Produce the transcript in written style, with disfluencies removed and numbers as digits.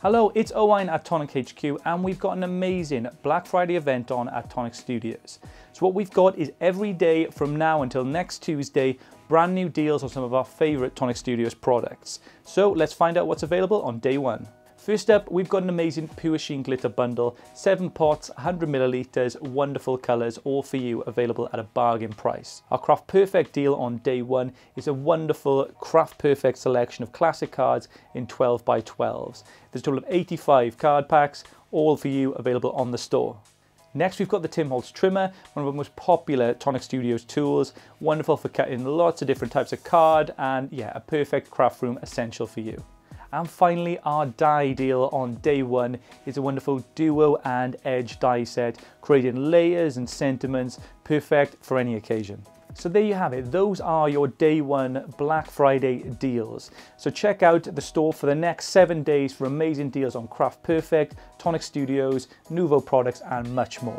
Hello, it's Owain at Tonic HQ, and we've got an amazing Black Friday event on at Tonic Studios. So what we've got is every day from now until next Tuesday, brand new deals on some of our favourite Tonic Studios products. So let's find out what's available on day one. First up, we've got an amazing Pure Sheen Glitter Bundle, 7 pots, 100 millilitres, wonderful colours, all for you, available at a bargain price. Our Craft Perfect deal on day one is a wonderful Craft Perfect selection of classic cards in 12 by 12s. There's a total of 85 card packs, all for you, available on the store. Next, we've got the Tim Holtz Trimmer, one of our most popular Tonic Studios tools, wonderful for cutting lots of different types of card, and yeah, a perfect craft room essential for you. And finally, our die deal on day one is a wonderful duo and edge die set, creating layers and sentiments, perfect for any occasion. So there you have it. Those are your day one Black Friday deals. So check out the store for the next 7 days for amazing deals on Craft Perfect, Tonic Studios, Nuvo products, and much more.